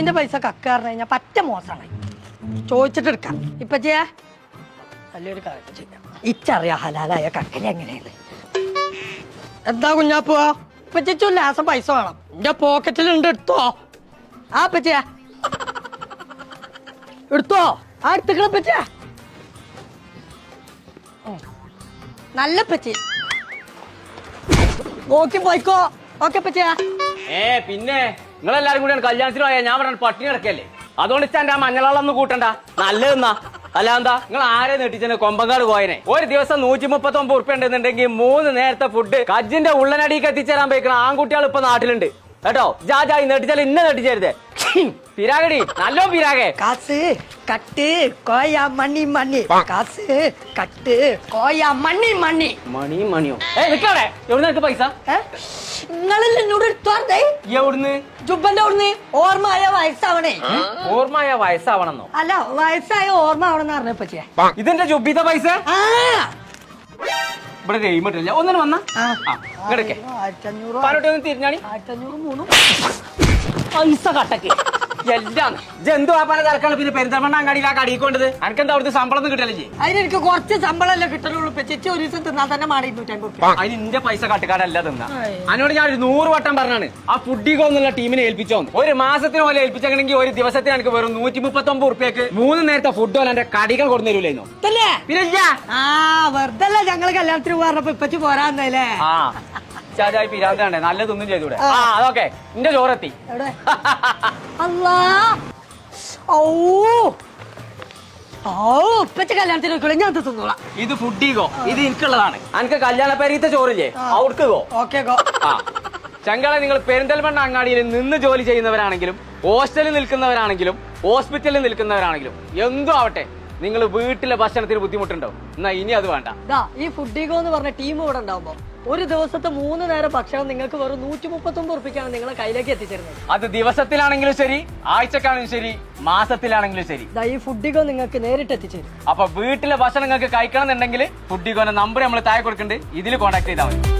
ഫുഡിന്റെ പൈസ കക്കാറിന് കഴിഞ്ഞാൽ പറ്റ മോശമാണ്. ചോദിച്ചിട്ട് എടുക്കാം. ഇപ്പൊ ചെയ്യാ നല്ലൊരു കാര്യം ചെയ്യാം. ഇച്ചറിയാ ഹലാലായ കക്കനെ എങ്ങനെയാണ്. എന്താ കുഞ്ഞാപ്പോ ഇപ്പച്ചോ ലാസം പൈസ വേണം. എന്റെ പോക്കറ്റിലുണ്ട്, എടുത്തോ. ആ പറ്റിയ എടുത്തോ. ആ എടുത്തുകളെ പറ്റിയ നല്ല പറ്റി നോക്കി പോയിക്കോ. ഓക്കെ പറ്റിയ. പിന്നെ നിങ്ങളെല്ലാരും കൂടിയാണ് കല്യാണത്തിന് പോയാ ഞാൻ പറഞ്ഞ പട്ടിണി കിടക്കല്ലേ. അതുകൊണ്ട് എന്റെ ആ മഞ്ഞളൊന്നും കൂട്ടണ്ട. നല്ലതെന്നാ അല്ല എന്താ നിങ്ങൾ ആരെ നെട്ടിച്ചെന്നെ കൊമ്പങ്കാട് പോയനെ. ഒരു ദിവസം 139 ഉറുപ്പ്യ ഉണ്ടെന്നുണ്ടെങ്കിൽ 3 നേരത്തെ ഫുഡ് കജ്ജിന്റെ ഉള്ളനടിക്ക് എത്തിച്ചേരാൻ പോയിക്കണ ആൺകുട്ടികൾ ഇപ്പൊ നാട്ടിലുണ്ട് കേട്ടോ. ജാജായി നെട്ടിച്ചാൽ ഇന്ന നെട്ടിച്ചേരുതേ. പിരാഗടി നല്ലോ പിരാഗേ. കാസ് കട്ട് കോയ മണി മണി. കാസ് കട്ട് കോയ മണി മണി. മണി മണിയോ നിക്കവിടെ. എവിടെ നിനക്ക് പൈസ? നിങ്ങളിൽ എന്നോട് എടുത്തോണ്ടേ. എവിടുന്ന്? ജുബന്റെ അവിടുന്ന്. ഓർമ്മയായ വയസ്സാവണേ. ഓർമ്മയായ വയസ്സാവണമെന്നോ? അല്ല വയസ്സായ ഓർമ്മ ആവണമെന്ന് പറഞ്ഞ പറ്റിയ. ഇതിന്റെ ജുബിത പൈസ ഇവിടെ കഴിയുമ്പോട്ടില്ല. ഒന്നിനും വന്ന ഇങ്ങടക്കെ 1500 പാലോട്ടൊന്നും തിരിഞ്ഞാണി 1500 പൈസ കട്ടക്ക് എല്ലാം ജന്തു ആപ്പാനെ തലക്കാണ്. പിന്നെ പെരുന്തൽമണ്ണ അങ്ങാടിയിൽ ആ കടിയിൽ കൊണ്ടത് എനിക്കെന്താ അവിടുത്തെ ശമ്പളം ഒന്നും കിട്ടല്ലേ? അതിനെനിക്ക് കുറച്ച് ശമ്പളമല്ലേ കിട്ടലുള്ളൂ. ചേച്ചി ഒരു ദിവസം തിന്നാൽ തന്നെ മാറി 250. അതിന് ഇന്റെ പൈസ കട്ടുകാരല്ല തിന്ന. അതിനോട് ഞാൻ 100 വട്ടം പറഞ്ഞാണ് ആ ഫുഡിഗോ എന്നുള്ള ടീമിനെ ഏൽപ്പിച്ചോന്ന്. ഒരു മാസത്തിന് പോലെ ഏൽപ്പിച്ചെങ്കിൽ ഒരു ദിവസത്തിന് എനിക്ക് വെറും 139 ഉറുപ്പ്യക്ക് 3 നേരത്തെ ഫുഡ് പോലെ എന്റെ കടികൾ കൊടുന്നു തരൂലേന്നോ. പിന്നെ വെറുതെ ഞങ്ങള് കല്യാണത്തിന് പോകാറപ്പോ ഇപ്പച്ചി പോരാന്നല്ലേ. ആ ചാചായി പിരാന്താണ്ടേ നല്ലതൊന്നും ചെയ്തൂടെ. ആ അതൊക്കെ എന്റെ ചോറെത്തി. അല്ലാ ഓ ഇപ്പച്ച കല്യാണത്തിന് നോക്കിയോളൂ. ഞാൻ തിന്നോളാം. ഇത് ഫുഡിഗോ. ഇത് എനിക്കുള്ളതാണ്. എനിക്ക് കല്യാണ പേരീത്തെ ചോറില്ലേ അവിടുക്ക് ഗോ. Okay go. ആ ചങ്കളെ നിങ്ങൾ പെരിന്തൽമണ്ണ അങ്ങാടിയിൽ നിന്ന് ജോലി ചെയ്യുന്നവരാണെങ്കിലും ഹോസ്റ്റലിൽ നിൽക്കുന്നവരാണെങ്കിലും ഹോസ്പിറ്റലിൽ നിൽക്കുന്നവരാണെങ്കിലും എന്തോ ആവട്ടെ നിങ്ങൾ വീട്ടിലെ ഭക്ഷണത്തിന് ബുദ്ധിമുട്ടുണ്ടാവും. എന്നാ ഇനി അത് വേണ്ട. ഈ ഫുഡിഗോ എന്ന് പറഞ്ഞ ടീം ഇവിടെ ഉണ്ടാവുമ്പോ ഒരു ദിവസത്തെ 3 നേരം ഭക്ഷണം നിങ്ങൾക്ക് വെറും 139 ഉറുപ്പിക്കാണ് നിങ്ങളെ കയ്യിലേക്ക് എത്തിച്ചേരുന്നത്. അത് ദിവസത്തിലാണെങ്കിലും ശരി, ആഴ്ചക്കാണെങ്കിലും ശരി, മാസത്തിലാണെങ്കിലും ശരി. ഈ ഫുഡിഗോ നിങ്ങൾക്ക് നേരിട്ട് എത്തിച്ചേരും. അപ്പൊ വീട്ടിലെ ഭക്ഷണം നിങ്ങൾക്ക് കഴിക്കണം എന്നുണ്ടെങ്കിൽ ഫുഡിഗോന്റെ നമ്പർ നമ്മൾ താഴെ കൊടുക്കുന്നുണ്ട്. ഇതിൽ കോൺടാക്ട് ചെയ്താൽ മതി.